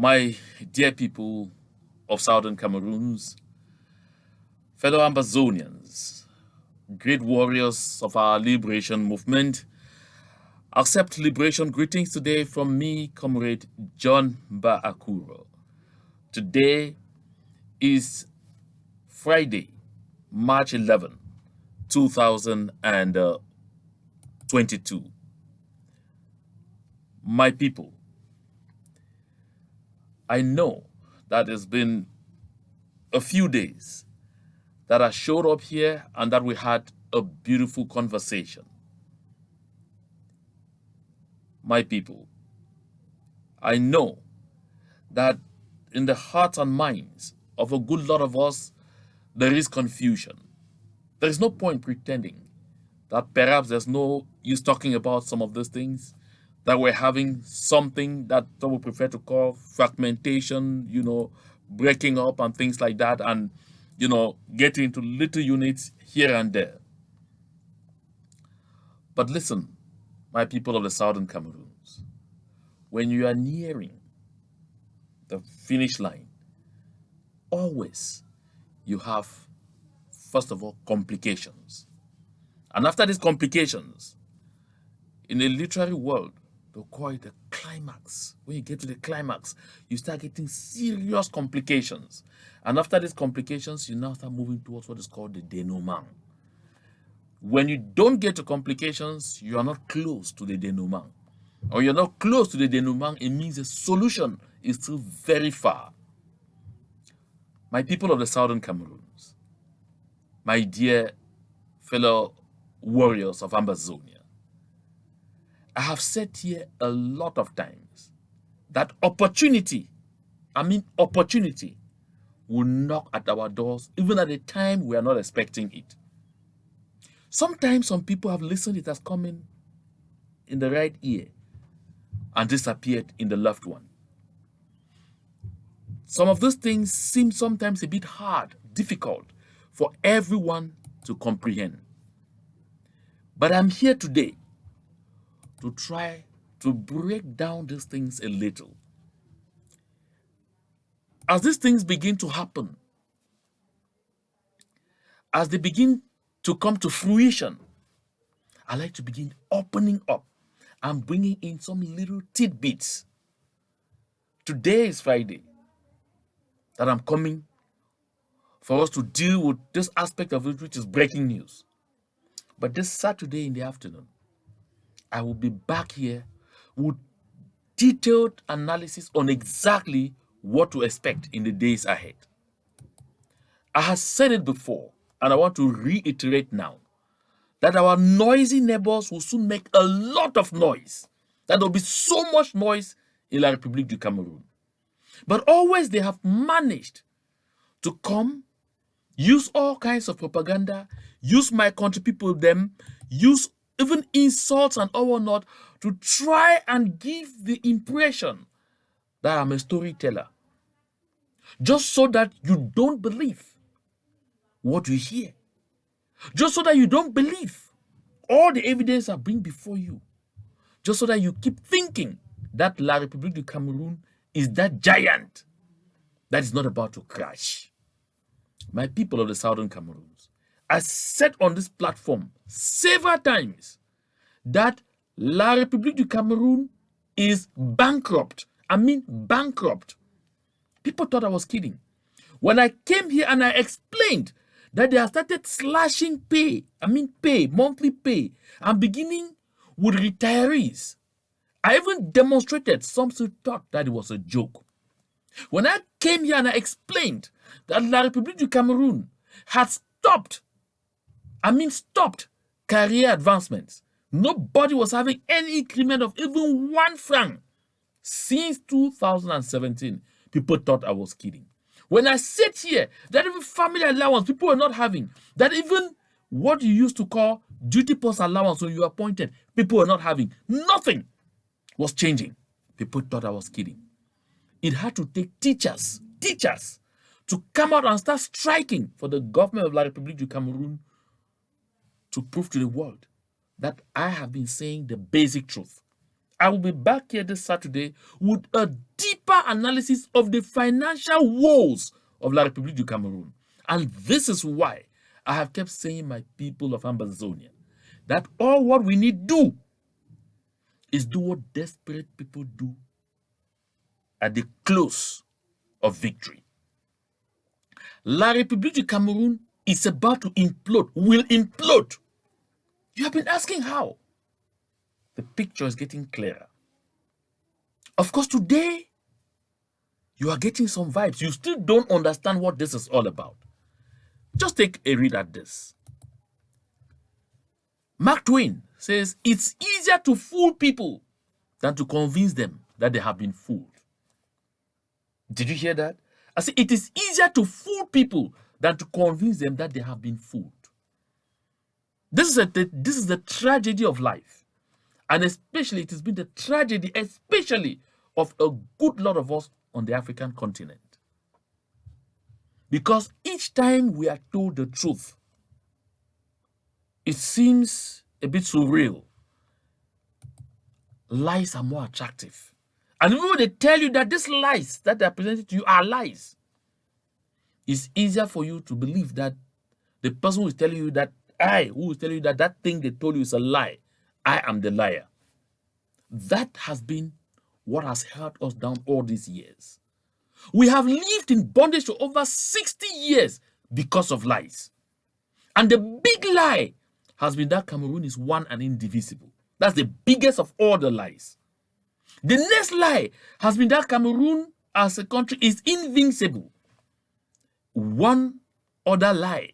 My dear people of Southern Cameroons, fellow Ambazonians, great warriors of our liberation movement, accept liberation greetings today from me, Comrade John Akuro. Today is Friday, March 11, 2022. My people, I know that it's been a few days that I showed up here and that we had a beautiful conversation. My people, I know that in the hearts and minds of a good lot of us, there is confusion. There is no point pretending that perhaps there's no use talking about some of these things, that we're having something that I would prefer to call fragmentation, breaking up and things like that, and, getting into little units here and there. But listen, my people of the Southern Cameroons, when you are nearing the finish line, always you have, first of all, complications. And after these complications, in the literary world, they'll call it the climax. When you get to the climax, you start getting serious complications. And after these complications, you now start moving towards what is called the denouement. When you don't get to complications, you are not close to the denouement. Or you're not close to the denouement, it means the solution is still very far. My people of the Southern Cameroons, my dear fellow warriors of Ambazonia, I have said here a lot of times that opportunity will knock at our doors even at a time we are not expecting it. Sometimes some people have listened it as coming in the right ear and disappeared in the left one. Some of those things seem sometimes a bit hard, difficult for everyone to comprehend. But I'm here today to try to break down these things a little. As these things begin to happen, as they begin to come to fruition, I like to begin opening up and bringing in some little tidbits. Today is Friday that I'm coming for us to deal with this aspect of it, which is breaking news. But this Saturday in the afternoon, I will be back here with detailed analysis on exactly what to expect in the days ahead. I have said it before, and I want to reiterate now, that our noisy neighbors will soon make a lot of noise. That there will be so much noise in La République du Cameroon. But always they have managed to come, use all kinds of propaganda, use my country people them, use even insults and all whatnot to try and give the impression that I'm a storyteller. Just so that you don't believe what you hear. Just so that you don't believe all the evidence I bring before you. Just so that you keep thinking that La République du Cameroon is that giant that is not about to crash. My people of the Southern Cameroons, I said on this platform several times that La République du Cameroon is bankrupt. I mean bankrupt. People thought I was kidding. When I came here and I explained that they have started slashing monthly pay, and beginning with retirees, I even demonstrated, some still thought that it was a joke. When I came here and I explained that La République du Cameroon had stopped career advancements, nobody was having any increment of even 1 franc since 2017, people thought I was kidding. When I said here that even family allowance people were not having, that even what you used to call duty post allowance when you were appointed, people were not having, nothing was changing. People thought I was kidding. It had to take teachers to come out and start striking for the government of La République du Cameroon to prove to the world that I have been saying the basic truth. I will be back here this Saturday with a deeper analysis of the financial woes of La République du Cameroon. And this is why I have kept saying, my people of Ambazonia, that all what we need do is do what desperate people do at the close of victory. La République du Cameroon is about to implode, will implode. You have been asking how. The picture is getting clearer. Of course, today, you are getting some vibes. You still don't understand what this is all about. Just take a read at this. Mark Twain says, it's easier to fool people than to convince them that they have been fooled. Did you hear that? I say it is easier to fool people than to convince them that they have been fooled. This is the tragedy of life. And especially, it has been the tragedy, especially of a good lot of us on the African continent. Because each time we are told the truth, it seems a bit surreal. Lies are more attractive. And even when they tell you that these lies that they are presenting to you are lies, it's easier for you to believe that the person who is telling you that that thing they told you is a lie, I am the liar. That has been what has held us down all these years. We have lived in bondage for over 60 years because of lies. And the big lie has been that Cameroon is one and indivisible. That's the biggest of all the lies. The next lie has been that Cameroon as a country is invincible. One other lie,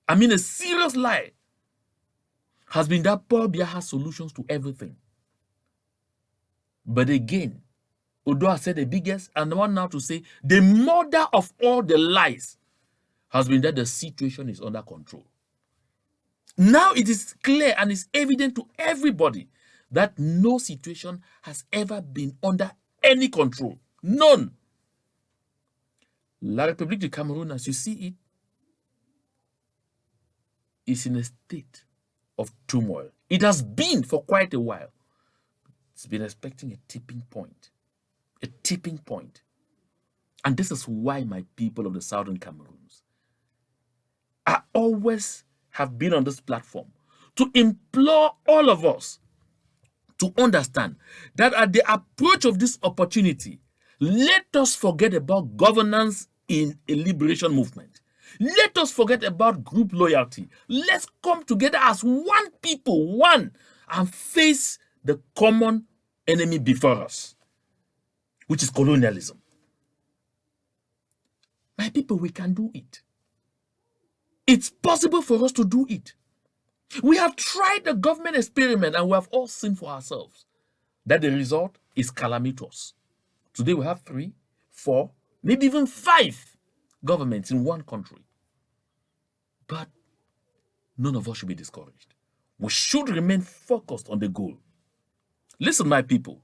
a serious lie, has been that Paul Biya has solutions to everything. But again, although I said the biggest, and the one now to say the mother of all the lies has been that the situation is under control. Now it is clear and it's evident to everybody that no situation has ever been under any control. None. La République du Cameroon, as you see it, is in a state of turmoil. It has been for quite a while. It's been expecting a tipping point. A tipping point. And this is why my people of the Southern Cameroons, I always have been on this platform to implore all of us to understand that at the approach of this opportunity, let us forget about governance in a liberation movement. Let us forget about group loyalty. Let's come together as one people, one, and face the common enemy before us, which is colonialism. My people, we can do it. It's possible for us to do it. We have tried the government experiment and we have all seen for ourselves that the result is calamitous. Today we have 3, 4, maybe even 5 governments in one country. But none of us should be discouraged. We should remain focused on the goal. Listen, my people,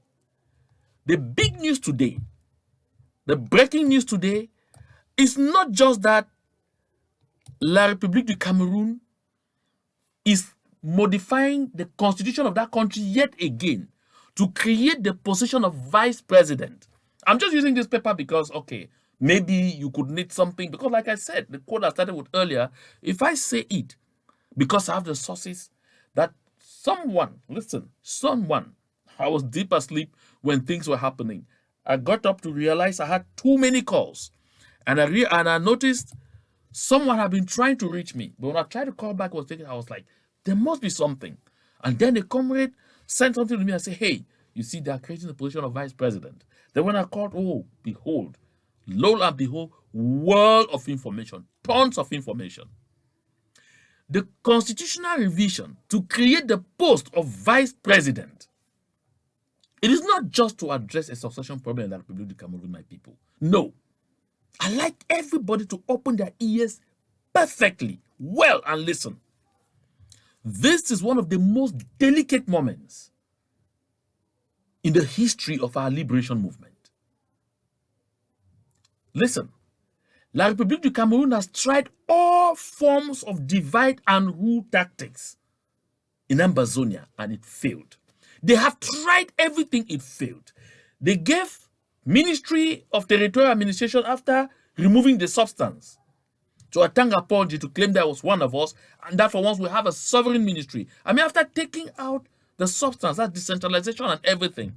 the big news today, the breaking news today is not just that La République du Cameroon is modifying the constitution of that country yet again to create the position of vice president. I'm just using this paper because, okay, maybe you could need something, because like I said, the quote I started with earlier, if I say it, because I have the sources that someone, I was deep asleep when things were happening. I got up to realize I had too many calls. And I noticed someone had been trying to reach me. But when I tried to call back, I was like, there must be something. And then the comrade sent something to me and said, hey, you see, they are creating the position of vice president. Then when I called, oh, behold, lo and behold, world of information, tons of information. The constitutional revision to create the post of vice president, it is not just to address a succession problem in the Republic of Cameroon, my people. No. I like everybody to open their ears perfectly well and listen. This is one of the most delicate moments in the history of our liberation movement. Listen, La République du Cameroon has tried all forms of divide and rule tactics in Ambazonia and it failed. They have tried everything, it failed. They gave Ministry of Territorial Administration after removing the substance to Atanga Ponji to claim that was one of us, and that for once we have a sovereign ministry. I mean, after taking out the substance, that decentralization and everything,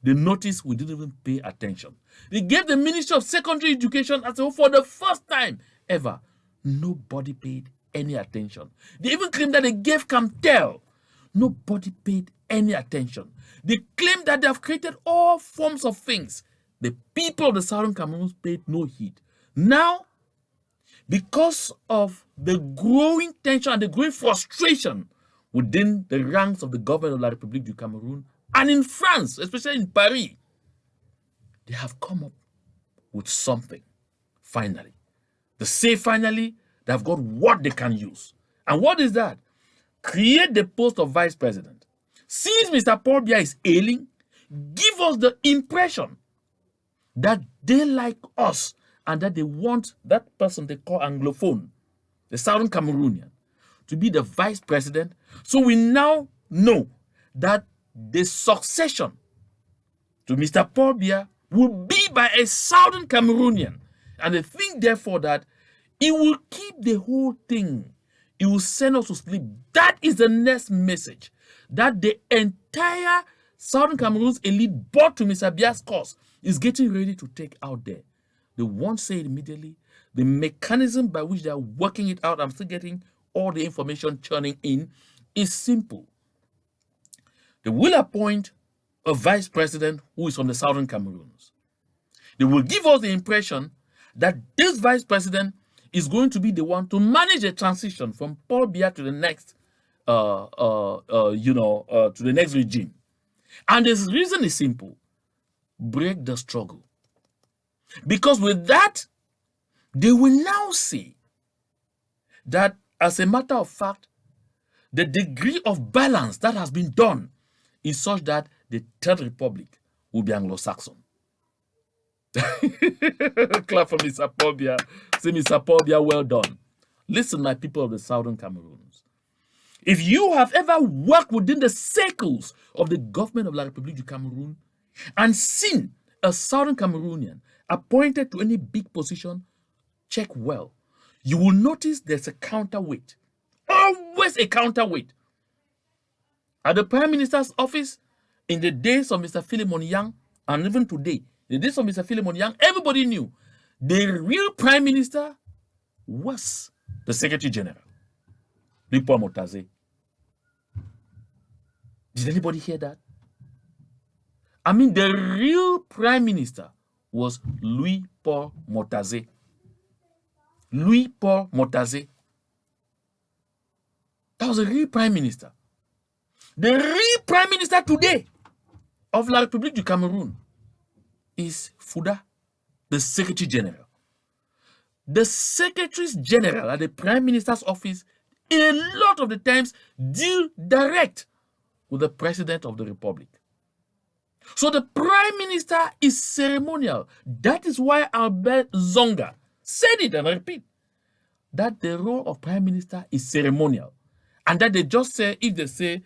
they noticed we didn't even pay attention. They gave the Ministry of Secondary Education as a whole for the first time ever. Nobody paid any attention. They even claimed that they gave Camtel. Nobody paid any attention. They claimed that they have created all forms of things. The people of the Southern Cameroon paid no heed. Now, because of the growing tension and the growing frustration within the ranks of the government of La République du Cameroon and in France, especially in Paris, they have come up with something, finally. They say finally they have got what they can use. And what is that? Create the post of vice president. Since Mr. Paul Biya is ailing, give us the impression that they like us and that they want that person they call Anglophone, the Southern Cameroonian, to be the vice president. So we now know that the succession to Mr. Paul Biya will be by a Southern Cameroonian. And they think, therefore, that it will keep the whole thing. It will send us to sleep. That is the next message. That the entire Southern Cameroon's elite brought to Mr. Biya's cause is getting ready to take out there. They won't say it immediately. The mechanism by which they are working it out, I'm still getting all the information churning in, is simple. They will appoint a vice president who is from the Southern Cameroons. They will give us the impression that this vice president is going to be the one to manage the transition from Paul Biya to the next, to the next regime. And the reason is simple: break the struggle. Because with that, they will now see that, as a matter of fact, the degree of balance that has been done is such that the Third Republic will be Anglo-Saxon. Clap for Mr. Paul Biya. Say, Mr. Paul Biya, well done. Listen, my people of the Southern Cameroons. If you have ever worked within the circles of the government of La République du Cameroon and seen a Southern Cameroonian appointed to any big position, check well. You will notice there's a counterweight. Always a counterweight. At the Prime Minister's office, in the days of Mr. Philemon Yang, and even today, in the days of Mr. Philemon Yang, everybody knew the real Prime Minister was the Secretary General, Louis-Paul Motaze. Did anybody hear that? I mean, the real Prime Minister was Louis-Paul Motaze. Louis-Paul Motaze. That was the real Prime Minister. The real Prime Minister today of La République du Cameroon is Fuda, the Secretary General. The Secretaries General at the Prime Minister's office, a lot of the times, deal direct with the President of the Republic. So the Prime Minister is ceremonial. That is why Albert Zonga said it, and I repeat, that the role of Prime Minister is ceremonial. And that they just say, if they say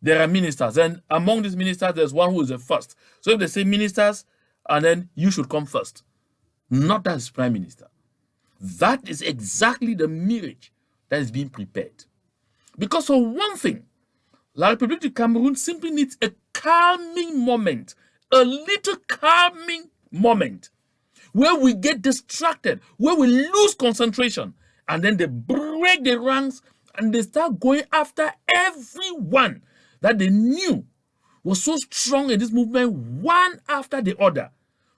there are ministers, and among these ministers, there's one who is the first. So if they say ministers, and then you should come first. Not as Prime Minister. That is exactly the marriage that is being prepared. Because for one thing, La République du Cameroon simply needs a calming moment, a little calming moment, where we get distracted, where we lose concentration, and then they break the ranks and they start going after everyone that they knew was so strong in this movement, one after the other,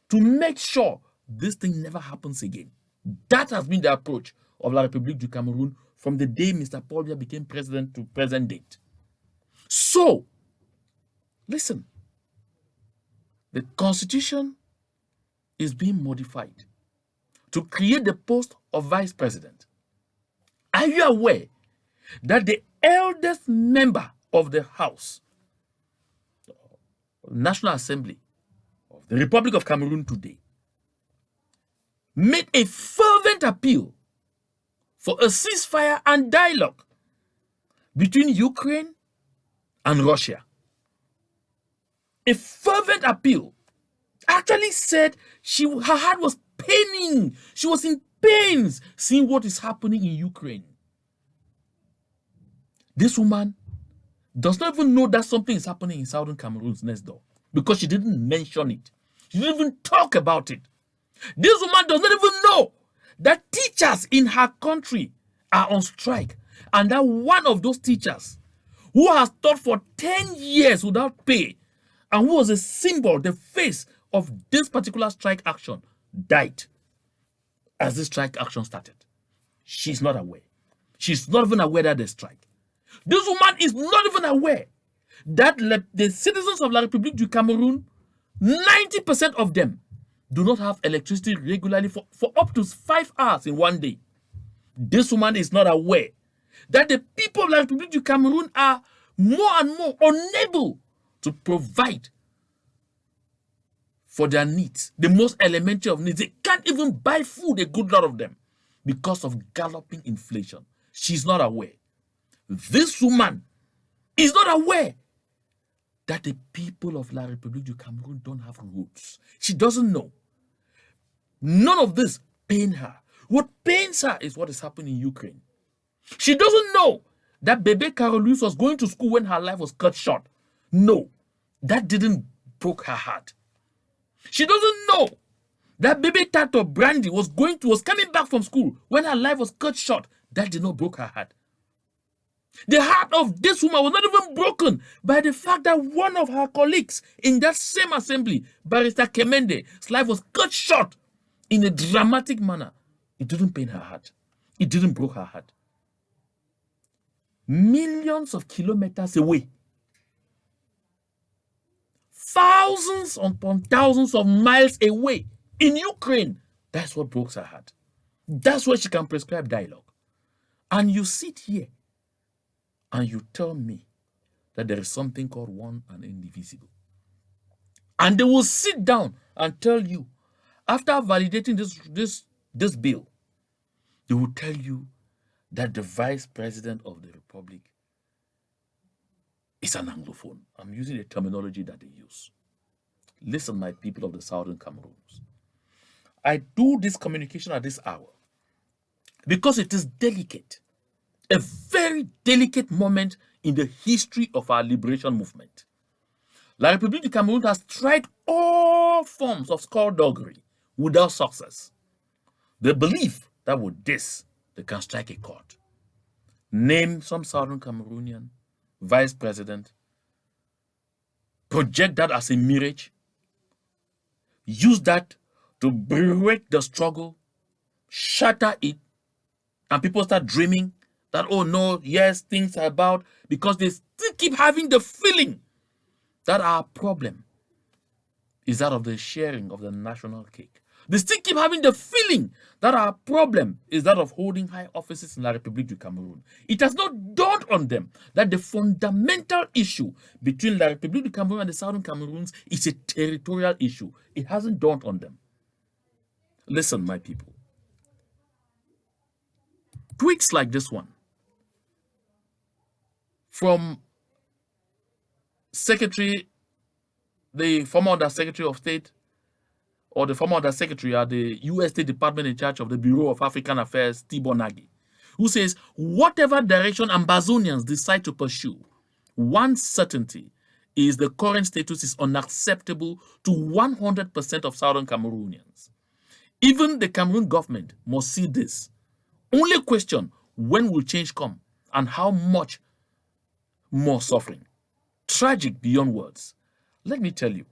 to make sure this thing never happens again. That has been the approach of La République du Cameroon from the day Mr. Paul Biya became president to present date. So, listen, the constitution is being modified to create the post of vice president. Are you aware that the eldest member of the House, National Assembly of the Republic of Cameroon today, made a fervent appeal for a ceasefire and dialogue between Ukraine and Russia? a fervent appeal, actually said her heart was paining. She was in pains seeing what is happening in Ukraine. This woman does not even know that something is happening in southern Cameroon's next door because she didn't mention it. She didn't even talk about it. This woman does not even know that teachers in her country are on strike, and that one of those teachers who has taught for 10 years without pay and who was a symbol, the face of this particular strike action, died as this strike action started. She's not aware. She's not even aware that there's strike. This woman is not even aware that the citizens of La République du Cameroon, 90% of them do not have electricity regularly for up to 5 hours in one day. This woman is not aware that the people of La République du Cameroon are more and more unable to provide for their needs, the most elementary of needs. They can't even buy food, a good lot of them, because of galloping inflation. She's not aware. This woman is not aware that the people of La République du Cameroon don't have roots. She doesn't know. None of this pains her. What pains her is what is happening in Ukraine. She doesn't know that Bebe Carolus was going to school when her life was cut short. No, that didn't break her heart. She doesn't know that Bebe Tato Brandy was coming back from school when her life was cut short. That did not break her heart. The heart of this woman was not even broken by the fact that one of her colleagues in that same assembly, Barrister Kemende's life was cut short in a dramatic manner. It didn't pain her heart. It didn't break her heart. Millions of kilometers away, thousands upon thousands of miles away in Ukraine, that's what breaks her heart. That's where she can prescribe dialogue. And you sit here and you tell me that there is something called one and indivisible. And they will sit down and tell you, after validating this bill, they will tell you that the vice president of the republic is an Anglophone. I'm using the terminology that they use. Listen, my people of the southern Cameroons. I do this communication at this hour because it is delicate. A very delicate moment in the history of our liberation movement. La République du Cameroon has tried all forms of skullduggery without success. They believe that with this, they can strike a chord. Name some southern Cameroonian vice president, project that as a mirage, use that to break the struggle, shatter it, and people start dreaming that, oh no, yes, things are about, because they still keep having the feeling that our problem is that of the sharing of the national cake. They still keep having the feeling that our problem is that of holding high offices in La République du Cameroon. It has not dawned on them that the fundamental issue between La République du Cameroon and the Southern Cameroons is a territorial issue. It hasn't dawned on them. Listen, my people. Tweets like this one from the former Under Secretary of State, or the former Under Secretary at the U.S. State Department in charge of the Bureau of African Affairs, Tibor Nagy, who says, whatever direction Ambazonians decide to pursue, one certainty is the current status is unacceptable to 100% of Southern Cameroonians. Even the Cameroon government must see this. Only question, when will change come and how much more suffering? Tragic beyond words. Let me tell you,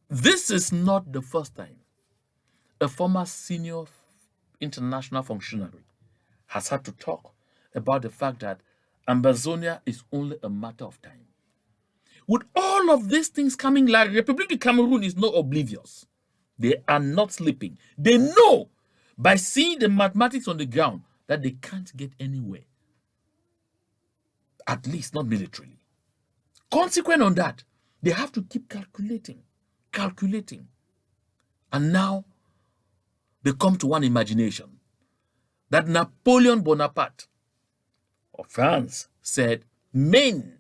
this is not the first time a former senior international functionary has had to talk about the fact that Ambazonia is only a matter of time. With all of these things coming, La République du Cameroon is not oblivious. They are not sleeping. They know by seeing the mathematics on the ground that they can't get anywhere. At least not militarily. Consequent on that, they have to keep calculating. And now they come to one imagination that Napoleon Bonaparte of France said, men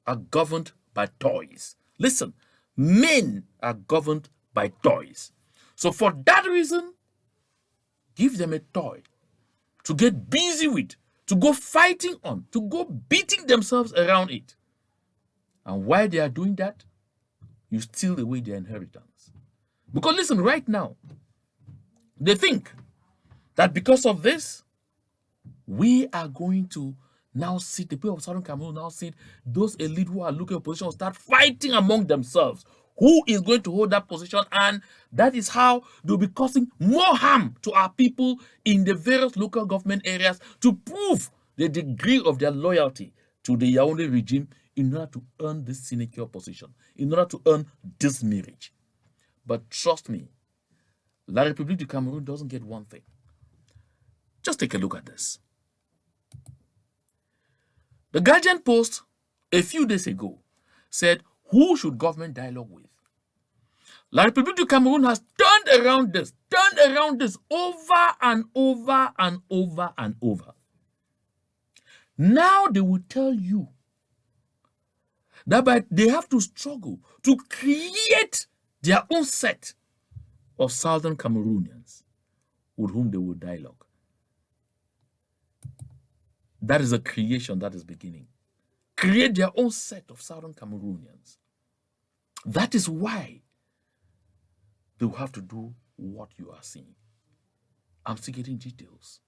are governed by toys. Listen, men are governed by toys. So for that reason, give them a toy to get busy with, to go fighting on, to go beating themselves around it. And while they are doing that, you steal away their inheritance. Because listen, right now, they think that because of this, we are going to now see the people of Southern Cameroon now see those elite who are looking at position start fighting among themselves. Who is going to hold that position? And that is how they'll be causing more harm to our people in the various local government areas to prove the degree of their loyalty to the Yaoundé regime in order to earn this sinecure position, in order to earn this marriage. But trust me, La République du Cameroon doesn't get one thing. Just take a look at this. The Guardian Post a few days ago said, who should government dialogue with? La République du Cameroon has turned around this over and over and over and over. Now they will tell you that they have to struggle to create their own set of Southern Cameroonians with whom they will dialogue. That is a creation that is beginning. Create their own set of Southern Cameroonians. That is why they will have to do what you are seeing. I'm still getting details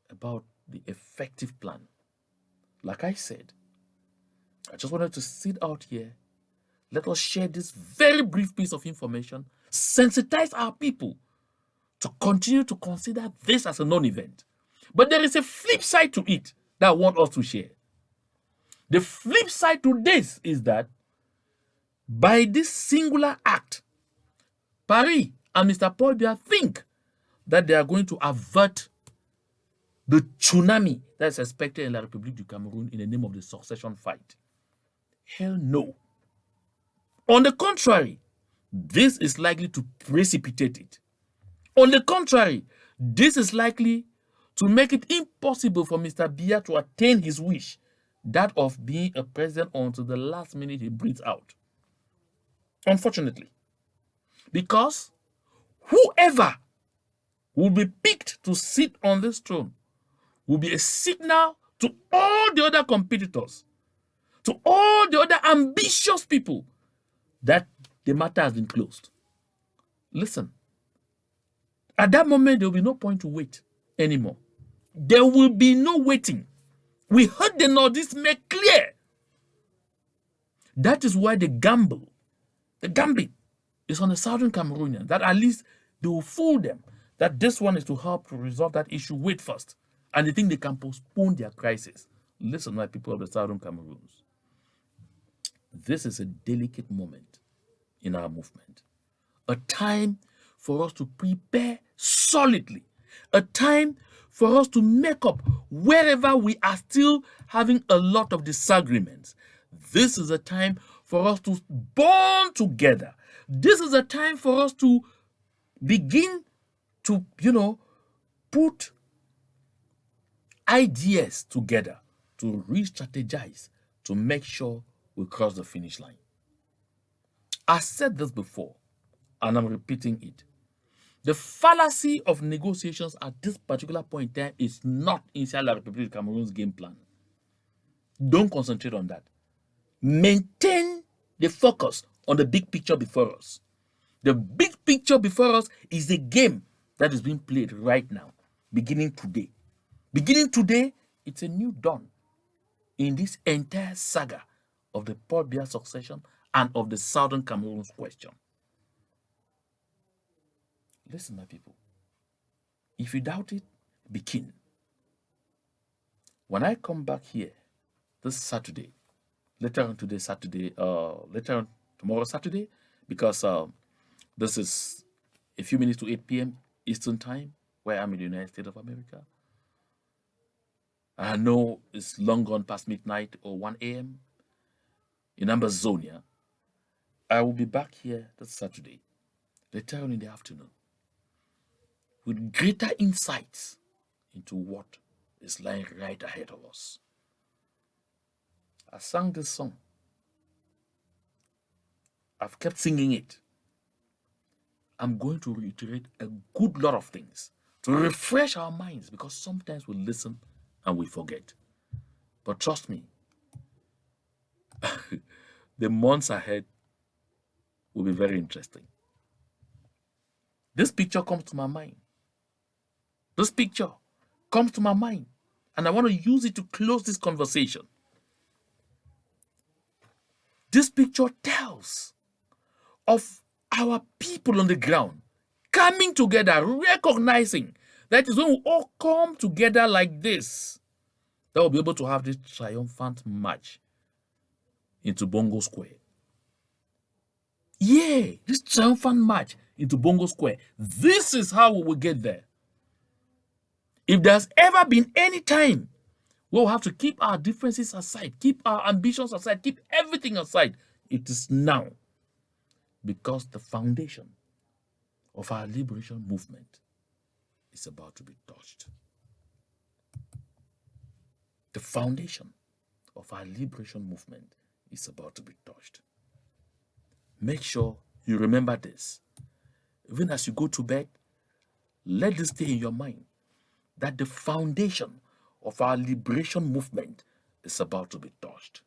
about the effective plan. Like I said, I just wanted to sit out here. Let us share this very brief piece of information, sensitize our people to continue to consider this as a non-event. But there is a flip side to it that I want us to share. The flip side to this is that by this singular act, Paris and Mr. Paul Biya think that they are going to avert the tsunami that is expected in La République du Cameroon in the name of the succession fight. Hell no. On the contrary, this is likely to precipitate it. On the contrary, this is likely to make it impossible for Mr. Biya to attain his wish, that of being a president until the last minute he breathes out. Unfortunately. Because whoever will be picked to sit on this throne will be a signal to all the other competitors, to all the other ambitious people, that the matter has been closed. Listen, at that moment, there will be no point to wait anymore. There will be no waiting. We heard the Nordists make clear. That is why the gambit is on the Southern Cameroonians, that at least they will fool them, that this one is to help to resolve that issue. Wait first. And they think they can postpone their crisis. Listen, my people of the Southern Cameroons. This is a delicate moment in our movement. A time for us to prepare solidly. A time for us to make up wherever we are still having a lot of disagreements. This is a time for us to bond together. This is a time for us to begin to, put ideas together, to re-strategize, to make sure we cross the finish line. I said this before, and I'm repeating it. The fallacy of negotiations at this particular point in time is not inside La République du Cameroon's game plan. Don't concentrate on that. Maintain the focus on the big picture before us. The big picture before us is the game that is being played right now, beginning today. Beginning today, it's a new dawn in this entire saga of the Paul Biya succession and of the Southern Cameroon's question. Listen, my people. If you doubt it, be keen. When I come back here this Saturday, later on tomorrow Saturday, because this is a few minutes to 8 p.m. Eastern Time, where I'm in the United States of America. I know it's long gone past midnight or 1 a.m. in Ambazonia. I will be back here this Saturday, later on in the afternoon, with greater insights into what is lying right ahead of us. I sang this song I've kept singing it. I'm going to reiterate a good lot of things to refresh our minds, because sometimes we listen and we forget. But trust me, the months ahead will be very interesting. This picture comes to my mind. This picture comes to my mind, and I want to use it to close this conversation. This picture tells of our people on the ground coming together, recognizing that is when we all come together like this, that we'll be able to have this triumphant march into Bongo Square. Yeah, this triumphant march into Bongo Square. This is how we will get there. If there's ever been any time we'll have to keep our differences aside, keep our ambitions aside, keep everything aside, it is now. Because the foundation of our liberation movement is about to be touched. The foundation of our liberation movement is about to be touched. Make sure you remember this. Even as you go to bed, let this stay in your mind, that the foundation of our liberation movement is about to be touched.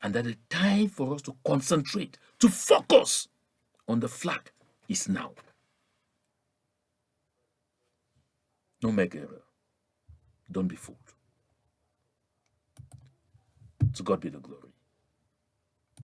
And that the time for us to concentrate, to focus on the flag is now. Don't make error. Don't be fooled. To God be the glory.